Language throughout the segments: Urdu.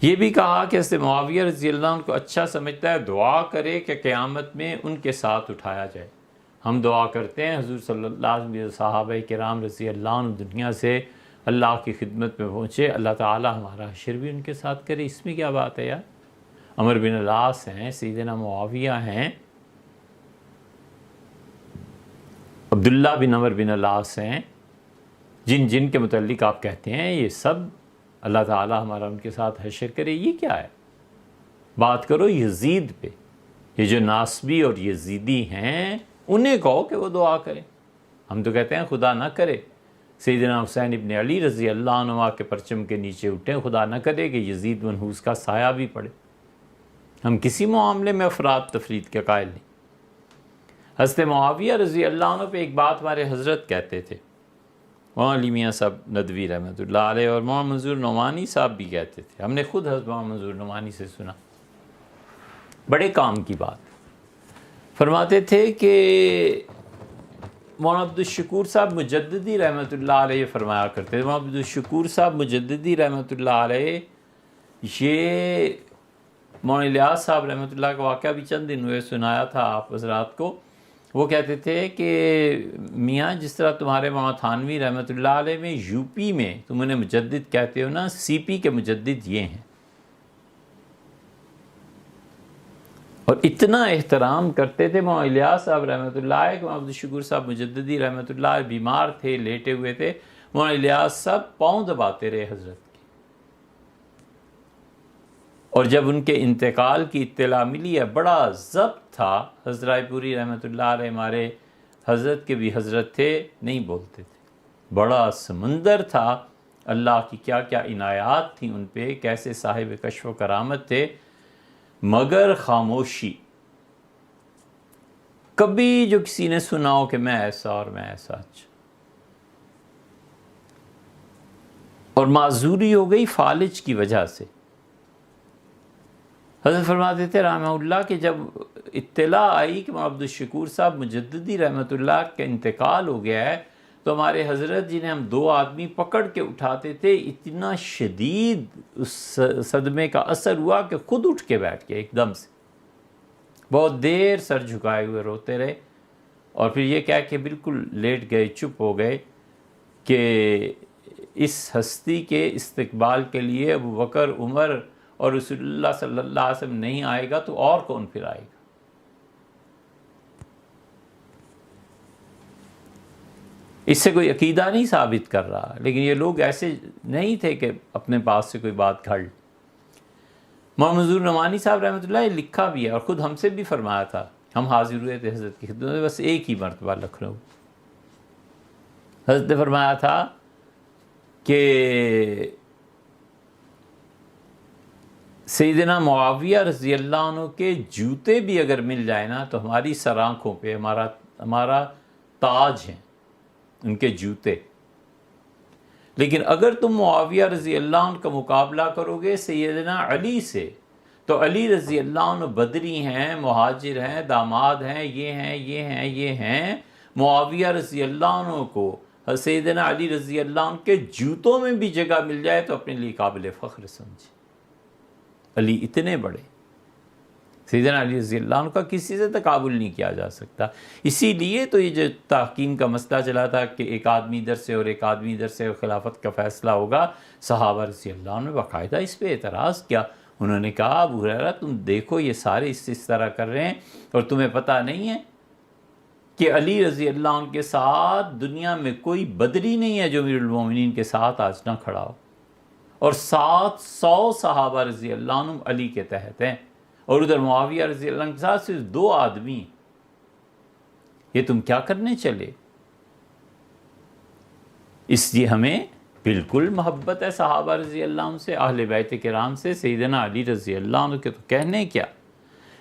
یہ بھی کہا کہ حضرت معاویہ رضی اللہ عنہ کو اچھا سمجھتا ہے دعا کرے کہ قیامت میں ان کے ساتھ اٹھایا جائے۔ ہم دعا کرتے ہیں حضور صلی اللہ علیہ وسلم صحابہ کرام رضی اللہ عنہ دنیا سے اللہ کی خدمت میں پہنچے، اللہ تعالی ہمارا حشر بھی ان کے ساتھ کرے، اس میں کیا بات ہے یار؟ عمر بن العاص ہیں، سیدنا معاویہ ہیں، عبداللہ بن عمر بن العاص ہیں، جن کے متعلق آپ کہتے ہیں یہ سب اللہ تعالی ہمارا ان کے ساتھ حشر کرے، یہ کیا ہے؟ بات کرو یزید پہ، یہ جو ناصبی اور یزیدی ہیں انہیں کہو کہ وہ دعا کریں۔ ہم تو کہتے ہیں خدا نہ کرے سیدنا حسین ابن علی رضی اللہ عنہ کے پرچم کے نیچے اٹھیں، خدا نہ کرے کہ یزید منحوس کا سایہ بھی پڑے۔ ہم کسی معاملے میں افراد تفرید کے قائل نہیں۔ حضرت معاویہ رضی اللہ عنہ پہ ایک بات ہمارے حضرت کہتے تھے، مولانا علی میاں صاحب ندوی رحمۃ اللہ علیہ اور مولانا منظور نعمانی صاحب بھی کہتے تھے، ہم نے خود حضرت مولانا منظور نعمانی سے سنا، بڑے کام کی بات۔ فرماتے تھے کہ مولانا عبدالشکور صاحب مجددی رحمۃ اللہ علیہ فرمایا کرتے تھے، مولانا عبدالشکور صاحب مجددی رحمۃ اللہ علیہ، یہ مولانا الیاس صاحب رحمۃ اللہ کا واقعہ بھی چند دن ہوئے سنایا تھا آپ حضرات کو۔ وہ کہتے تھے کہ میاں جس طرح تمہارے مولانا تھانوی رحمۃ اللہ علیہ میں یو پی میں تم انہیں مجدد کہتے ہو نا، سی پی کے مجدد یہ ہیں، اور اتنا احترام کرتے تھے مولانا الیاس صاحب رحمۃ اللہ علیہ کہ مولانا عبدالشکور صاحب مجددی رحمۃ اللہ علیہ بیمار تھے، لیٹے ہوئے تھے، مولانا الیاس صاحب پاؤں دباتے رہے حضرت کے، اور جب ان کے انتقال کی اطلاع ملی ہے بڑا ضبط تھا، حضرت پوری رحمۃ اللہ علیہ ہمارے حضرت کے بھی حضرت تھے، نہیں بولتے تھے، بڑا سمندر تھا، اللہ کی کیا کیا عنایات تھیں ان پہ، کیسے صاحب کشف و کرامت تھے، مگر خاموشی۔ کبھی جو کسی نے سنا ہو کہ میں ایسا اور میں ایسا، اچھا، اور معذوری ہو گئی فالج کی وجہ سے۔ حضرت فرماتے تھے رحمہ اللہ کہ جب اطلاع آئی کہ مولانا عبدالشکور صاحب مجددی رحمۃ اللہ کا انتقال ہو گیا ہے، تو ہمارے حضرت جنہیں ہم دو آدمی پکڑ کے اٹھاتے تھے، اتنا شدید اس صدمے کا اثر ہوا کہ خود اٹھ کے بیٹھ گئے ایک دم سے، بہت دیر سر جھکائے ہوئے روتے رہے، اور پھر یہ کہہ کے بالکل لیٹ گئے، چپ ہو گئے کہ اس ہستی کے استقبال کے لیے ابو بکر، عمر اور رسول اللہ صلی اللہ علیہ وسلم نہیں آئے گا تو اور کون پھر آئے گا؟ اس سے کوئی عقیدہ نہیں ثابت کر رہا، لیکن یہ لوگ ایسے نہیں تھے کہ اپنے پاس سے کوئی بات کھڑ۔ مولانا منظور نعمانی صاحب رحمۃ اللہ یہ لکھا بھی ہے، اور خود ہم سے بھی فرمایا تھا، ہم حاضر ہوئے تھے حضرت کی خدمت میں بس ایک ہی مرتبہ لکھنؤ۔ حضرت نے فرمایا تھا کہ سیدنا معاویہ رضی اللہ عنہ کے جوتے بھی اگر مل جائے نا تو ہماری سر آنکھوں پہ ہمارا تاج ہیں ان کے جوتے، لیکن اگر تم معاویہ رضی اللہ عنہ کا مقابلہ کرو گے سیدنا علی سے تو علی رضی اللہ عنہ بدری ہیں، مہاجر ہیں، داماد ہیں، یہ ہیں یہ ہیں یہ ہیں، معاویہ رضی اللہ عنہ کو سیدنا علی رضی اللہ عنہ کے جوتوں میں بھی جگہ مل جائے تو اپنے لیے قابل فخر سمجھے۔ علی اتنے بڑے، سیدنا علی رضی اللہ عنہ کا کسی سے تقابل نہیں کیا جا سکتا۔ اسی لیے تو یہ جو تحکیم کا مسئلہ چلا تھا کہ ایک آدمی ادھر سے اور ایک آدمی ادھر سے خلافت کا فیصلہ ہوگا، صحابہ رضی اللہ عنہ نے باقاعدہ اس پہ اعتراض کیا، انہوں نے کہا ابو ہریرہ تم دیکھو یہ سارے اس طرح کر رہے ہیں اور تمہیں پتہ نہیں ہے کہ علی رضی اللہ عنہ کے ساتھ دنیا میں کوئی بدری نہیں ہے جو امیر المومنین کے ساتھ آج نہ کھڑا ہو، اور 700 صحابہ رضی اللہ عنہ علی کے تحت ہیں، اور ادھر معاویہ رضی اللہ عنہ کے ساتھ صرف 2 آدمی، یہ تم کیا کرنے چلے؟ اس لیے ہمیں بالکل محبت ہے صحابہ رضی اللہ عنہ سے، اہل بیت کرام سے، سیدنا علی رضی اللہ عنہ کے تو کہنے کیا،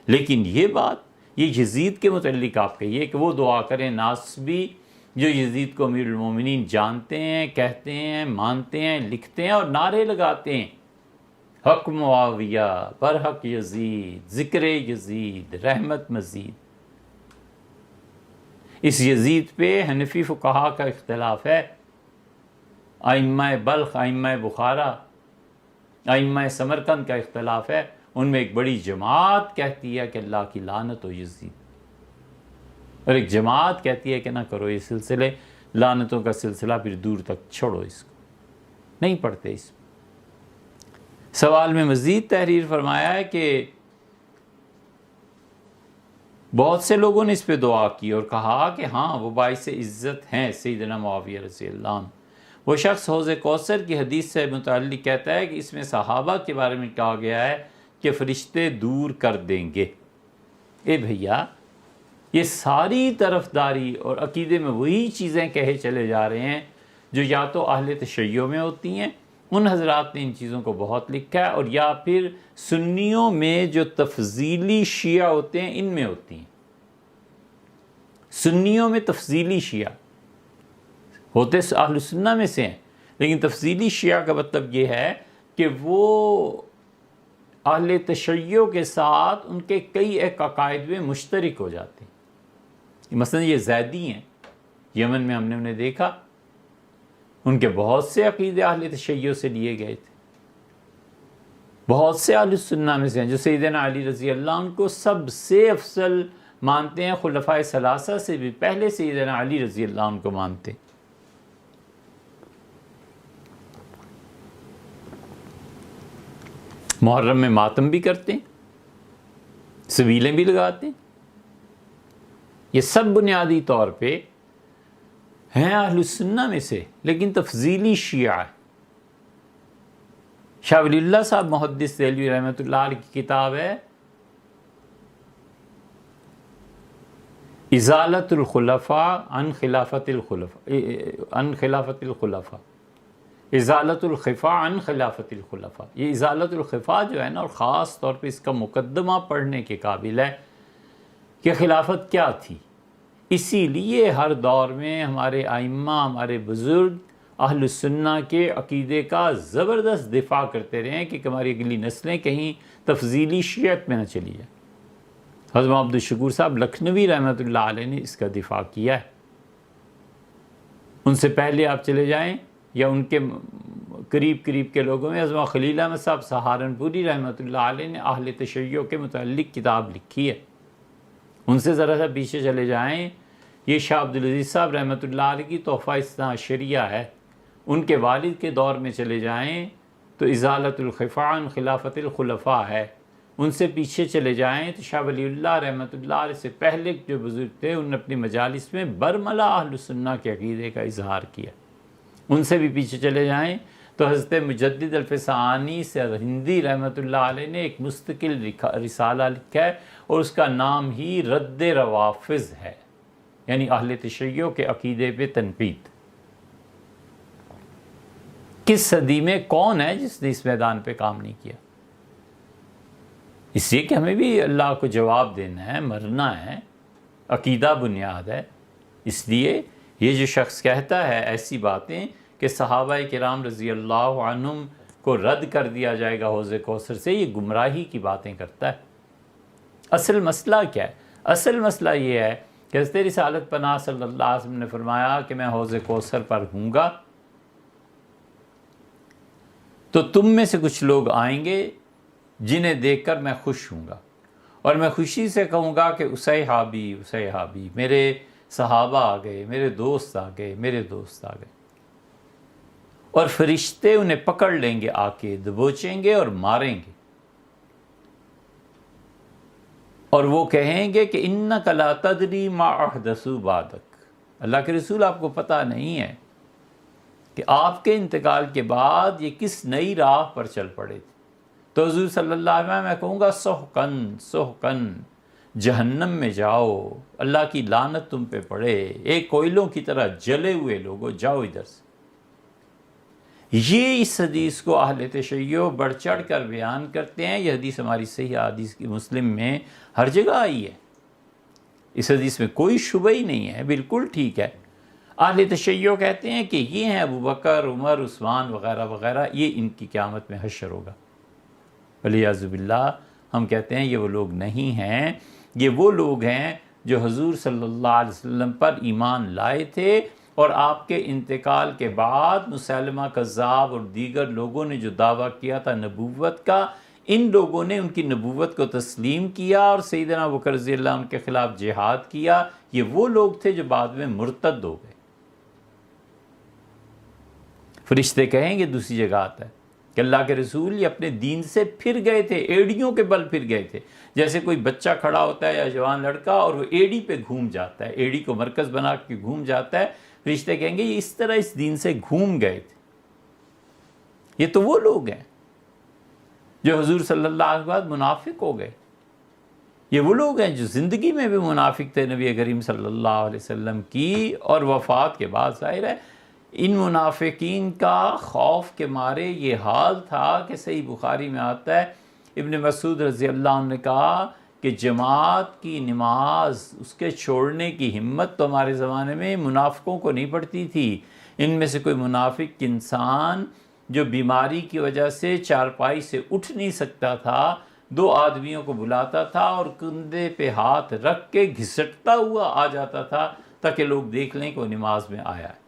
لیکن یہ بات یہ یزید کے متعلق آپ کہیے کہ وہ دعا کریں، ناصبی جو یزید کو امیر المومنین جانتے ہیں، کہتے ہیں، مانتے ہیں، لکھتے ہیں اور نعرے لگاتے ہیں، حق معاویہ، برحق یزید، ذکر یزید، رحمت مزید۔ اس یزید پہ حنفی فقہا کا اختلاف ہے، ائمہ بلخ، ائمہ بخارا، ائمہ سمرقند کا اختلاف ہے، ان میں ایک بڑی جماعت کہتی ہے کہ اللہ کی لعنت ہو یزید، اور ایک جماعت کہتی ہے کہ نہ کرو یہ سلسلے، لعنتوں کا سلسلہ پھر دور تک چھوڑو، اس کو نہیں پڑھتے۔ اس سوال میں مزید تحریر فرمایا ہے کہ بہت سے لوگوں نے اس پہ دعا کی اور کہا کہ ہاں وہ باعث عزت ہیں سیدنا معاویہ رضی اللہ عنہ۔ وہ شخص حوض کوثر کی حدیث سے متعلق کہتا ہے کہ اس میں صحابہ کے بارے میں کہا گیا ہے کہ فرشتے دور کر دیں گے۔ اے بھیا، یہ ساری طرفداری اور عقیدے میں وہی چیزیں کہے چلے جا رہے ہیں جو یا تو اہل تشیع میں ہوتی ہیں، ان حضرات نے ان چیزوں کو بہت لکھا ہے، اور یا پھر سنیوں میں جو تفضیلی شیعہ ہوتے ہیں ان میں ہوتی ہیں۔ سنیوں میں تفضیلی شیعہ ہوتے اہل سنہ میں سے ہیں، لیکن تفضیلی شیعہ کا مطلب یہ ہے کہ وہ اہل تشیع کے ساتھ ان کے کئی ایک عقائد میں مشترک ہو جاتے ہیں۔ مثلا یہ زیدی ہیں، یمن میں ہم نے انہیں دیکھا، ان کے بہت سے عقیدے اہل تشیع سے لیے گئے تھے، بہت سے اہل سنہ میں سے ہیں جو سیدنا علی رضی اللہ عنہ کو سب سے افضل مانتے ہیں، خلفائے ثلاثہ سے بھی پہلے سیدنا علی رضی اللہ عنہ کو مانتے ہیں۔ محرم میں ماتم بھی کرتے ہیں، سبیلیں بھی لگاتے ہیں۔ یہ سب بنیادی طور پہ ہیں اہل السنہ میں سے، لیکن تفضیلی شیعہ ہے۔ شاہ ولی اللہ صاحب محدث دہلوی رحمۃ اللہ علیہ کی کتاب ہے ازالۃ الخلفاء عن خلافت الخلفاء، ازالۃ الخفاء عن خلافت الخلفاء۔ یہ ازالۃ الخفاء جو ہے نا، اور خاص طور پہ اس کا مقدمہ پڑھنے کے قابل ہے کہ خلافت کیا تھی۔ اسی لیے ہر دور میں ہمارے ائمہ، ہمارے بزرگ اہل السنہ کے عقیدے کا زبردست دفاع کرتے رہے ہیں کہ ہماری اگلی نسلیں کہیں تفضیلی شیعت میں نہ چلی جائیں۔ حضرت عبد الشکور صاحب لکھنوی رحمۃ اللہ علیہ نے اس کا دفاع کیا ہے۔ ان سے پہلے آپ چلے جائیں یا ان کے قریب کے لوگوں میں حضرت خلیل احمد صاحب سہارنپوری رحمۃ اللہ علیہ نے اہل تشیع کے متعلق کتاب لکھی ہے۔ ان سے ذرا سا پیچھے چلے جائیں، یہ شاہ عبدالعزیز صاحب رحمۃ اللہ علیہ کی تحفہ اثنا عشریہ ہے۔ ان کے والد کے دور میں چلے جائیں تو ازالۃ الخفاء عن خلافت الخلفاء ہے۔ ان سے پیچھے چلے جائیں تو شاہ ولی اللہ رحمۃ اللہ علیہ سے پہلے جو بزرگ تھے، انہوں نے اپنی مجالس میں برملا اہل السنہ کے عقیدے کا اظہار کیا۔ ان سے بھی پیچھے چلے جائیں تو حضرت مجدد الفسانی سے ہندی رحمۃ اللہ علیہ نے ایک مستقل رسالہ لکھا ہے، اور اس کا نام ہی رد روافظ ہے، یعنی اہل تشیع کے عقیدے پہ تنقید۔ کس صدی میں کون ہے جس نے اس میدان پہ کام نہیں کیا؟ اس لیے کہ ہمیں بھی اللہ کو جواب دینا ہے، مرنا ہے، عقیدہ بنیاد ہے۔ اس لیے یہ جو شخص کہتا ہے ایسی باتیں کہ صحابہ کرام رضی اللہ عنہم کو رد کر دیا جائے گا حوض کوثر سے، یہ گمراہی کی باتیں کرتا ہے۔ اصل مسئلہ کیا ہے؟ اصل مسئلہ یہ ہے کہ حضرت رسالت پناہ صلی اللہ علیہ وسلم نے فرمایا کہ میں حوض کوثر پر ہوں گا تو تم میں سے کچھ لوگ آئیں گے جنہیں دیکھ کر میں خوش ہوں گا، اور میں خوشی سے کہوں گا کہ اسیحابی، میرے صحابہ آ گئے، میرے دوست آ گئے، میرے دوست آ گئے، اور فرشتے انہیں پکڑ لیں گے، آ کے دبوچیں گے اور ماریں گے، اور وہ کہیں گے کہ انک لا تدری ما احدثوا بعدک، اللہ کے رسول آپ کو پتہ نہیں ہے کہ آپ کے انتقال کے بعد یہ کس نئی راہ پر چل پڑے تھے۔ تو حضور صلی اللہ علیہ وسلم میں کہوں گا سحقن، جہنم میں جاؤ، اللہ کی لعنت تم پہ پڑے، ایک کوئلوں کی طرح جلے ہوئے لوگوں، جاؤ ادھر سے۔ یہ اس حدیث کو اہل تشیع بڑھ چڑھ کر بیان کرتے ہیں۔ یہ حدیث ہماری صحیح حدیث کی مسلم میں ہر جگہ آئی ہے، اس حدیث میں کوئی شبہ ہی نہیں ہے، بالکل ٹھیک ہے۔ اہل تشیع کہتے ہیں کہ یہ ہیں ابو بکر، عمر، عثمان وغیرہ وغیرہ، یہ ان کی قیامت میں حشر ہوگا۔ والعیاذ باللہ، ہم کہتے ہیں یہ وہ لوگ نہیں ہیں، یہ وہ لوگ ہیں جو حضور صلی اللہ علیہ وسلم پر ایمان لائے تھے اور آپ کے انتقال کے بعد مسیلمہ کذاب اور دیگر لوگوں نے جو دعویٰ کیا تھا نبوت کا، ان لوگوں نے ان کی نبوت کو تسلیم کیا اور سیدنا ابوبکر رضی اللہ عنہ کے خلاف جہاد کیا۔ یہ وہ لوگ تھے جو بعد میں مرتد ہو گئے۔ فرشتے کہیں گے، دوسری جگہ آتا ہے کہ اللہ کے رسول یہ اپنے دین سے پھر گئے تھے، ایڑیوں کے بل پھر گئے تھے۔ جیسے کوئی بچہ کھڑا ہوتا ہے یا جوان لڑکا اور وہ ایڑی پہ گھوم جاتا ہے، ایڑی کو مرکز بنا کے گھوم جاتا ہے، فرشتے کہیں گے یہ اس طرح اس دین سے گھوم گئے تھے۔ یہ تو وہ لوگ ہیں جو حضور صلی اللہ علیہ وسلم کے بعد منافق ہو گئے۔ یہ وہ لوگ ہیں جو زندگی میں بھی منافق تھے نبی کریم صلی اللہ علیہ وسلم کی، اور وفات کے بعد ظاہر ہے ان منافقین کا خوف کے مارے یہ حال تھا کہ صحیح بخاری میں آتا ہے ابن مسعود رضی اللہ عنہ نے کہا کہ جماعت کی نماز اس کے چھوڑنے کی ہمت تو ہمارے زمانے میں منافقوں کو نہیں پڑتی تھی۔ ان میں سے کوئی منافق انسان جو بیماری کی وجہ سے چارپائی سے اٹھ نہیں سکتا تھا، 2 آدمیوں کو بلاتا تھا اور کندھے پہ ہاتھ رکھ کے گھسٹتا ہوا آ جاتا تھا تاکہ لوگ دیکھ لیں کہ وہ نماز میں آیا ہے۔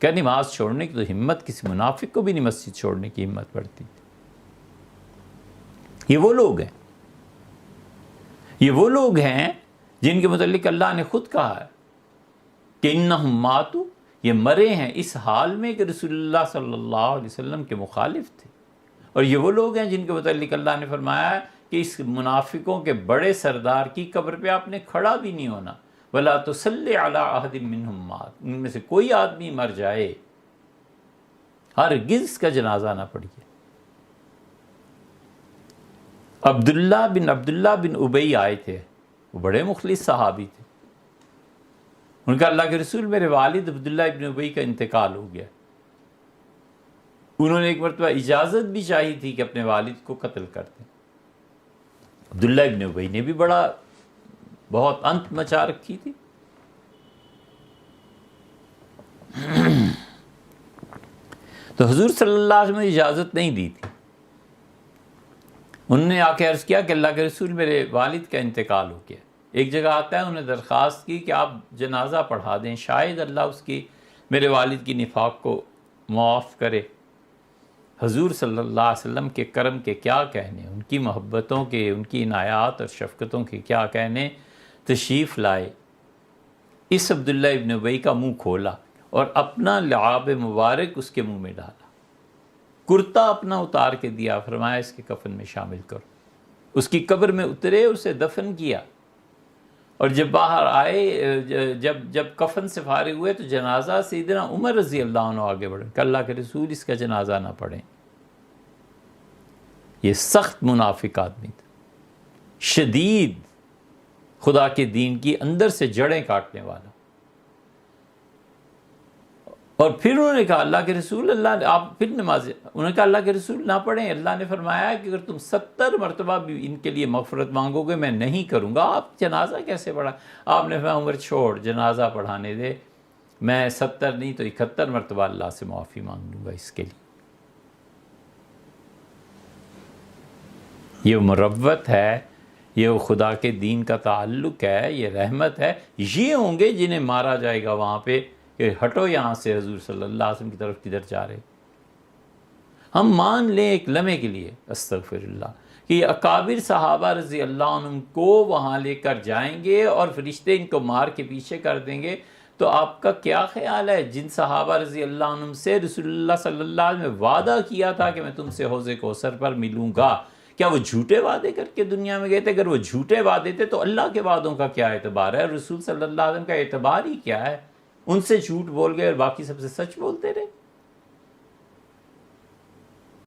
کہ نماز چھوڑنے کی تو ہمت کسی منافق کو بھی نہیں مسجد چھوڑنے کی ہمت پڑتی۔ یہ وہ لوگ ہیں، یہ وہ لوگ ہیں جن کے متعلق اللہ نے خود کہا ہے کہ انہم ماتوا، یہ مرے ہیں اس حال میں کہ رسول اللہ صلی اللہ علیہ وسلم کے مخالف تھے۔ اور یہ وہ لوگ ہیں جن کے متعلق اللہ نے فرمایا ہے کہ اس منافقوں کے بڑے سردار کی قبر پہ آپ نے کھڑا بھی نہیں ہونا، وَلَا تُصَلِّ عَلَىٰ أَحَدٍ مِّنْهُمْ مَاتَ، ان میں سے کوئی آدمی مر جائے ہرگز کا جنازہ نہ پڑھیے۔ عبداللہ بن ابی آئے تھے، وہ بڑے مخلص صحابی تھے۔ ان کا اللہ کے رسول میرے والد عبداللہ ابن ابی کا انتقال ہو گیا۔ انہوں نے ایک مرتبہ اجازت بھی چاہی تھی کہ اپنے والد کو قتل کر دیں۔ عبداللہ ابن ابی نے بھی بہت انت مچا رکھی تھی۔ تو حضور صلی اللہ علیہ وسلم نے اجازت نہیں دی تھی۔ انہوں نے آ کے عرض کیا کہ اللہ کے رسول میرے والد کا انتقال ہو گیا۔ ایک جگہ آتا ہے انہوں نے درخواست کی کہ آپ جنازہ پڑھا دیں، شاید اللہ اس کی میرے والد کی نفاق کو معاف کرے۔ حضور صلی اللہ علیہ وسلم کے کرم کے کیا کہنے، ان کی محبتوں کے، ان کی عنایات اور شفقتوں کے کیا کہنے، تشریف لائے، اس عبداللہ ابن ابی کا منہ کھولا اور اپنا لعاب مبارک اس کے منہ میں ڈالا، کرتا اپنا اتار کے دیا، فرمایا اس کے کفن میں شامل کرو۔ اس کی قبر میں اترے، اسے دفن کیا، اور جب باہر آئے، جب کفن سے فارغ ہوئے تو جنازہ سیدنا عمر رضی اللہ عنہ آگے بڑھے کہ اللہ کے رسول اس کا جنازہ نہ پڑھیں۔ یہ سخت منافق آدمی تھا، شدید خدا کے دین کی اندر سے جڑیں کاٹنے والا۔ اور پھر انہوں نے کہا اللہ کے رسول، اللہ نے آپ پھر نماز، انہوں نے کہا اللہ کے رسول نہ پڑھیں، اللہ نے فرمایا کہ اگر تم 70 مرتبہ بھی ان کے لیے مغفرت مانگو گے میں نہیں کروں گا، آپ جنازہ کیسے پڑھا؟ آپ نے فرمایا عمر چھوڑ، جنازہ پڑھانے دے، میں 70 نہیں تو 71 مرتبہ اللہ سے معافی مانگ لوں گا اس کے لیے۔ یہ مروت ہے، یہ خدا کے دین کا تعلق ہے، یہ رحمت ہے۔ یہ ہوں گے جنہیں مارا جائے گا وہاں پہ کہ ہٹو یہاں سے، حضور صلی اللہ علیہ وسلم کی طرف کدھر جا رہے۔ ہم مان لیں ایک لمحے کے لیے، استغفر اللہ، کہ یہ اکابر صحابہ رضی اللہ عنہم کو وہاں لے کر جائیں گے اور فرشتے ان کو مار کے پیچھے کر دیں گے، تو آپ کا کیا خیال ہے جن صحابہ رضی اللہ عنہم سے رسول اللہ صلی اللہ علیہ وسلم نے وعدہ کیا تھا کہ میں تم سے حوض کوثر پر ملوں گا، کیا وہ جھوٹے وعدے کر کے دنیا میں گئے تھے؟ اگر وہ جھوٹے وعدے تھے تو اللہ کے وعدوں کا کیا اعتبار ہے؟ رسول صلی اللہ علیہ وسلم کا اعتبار ہی کیا ہے؟ ان سے جھوٹ بول گئے اور باقی سب سے سچ بولتے رہے۔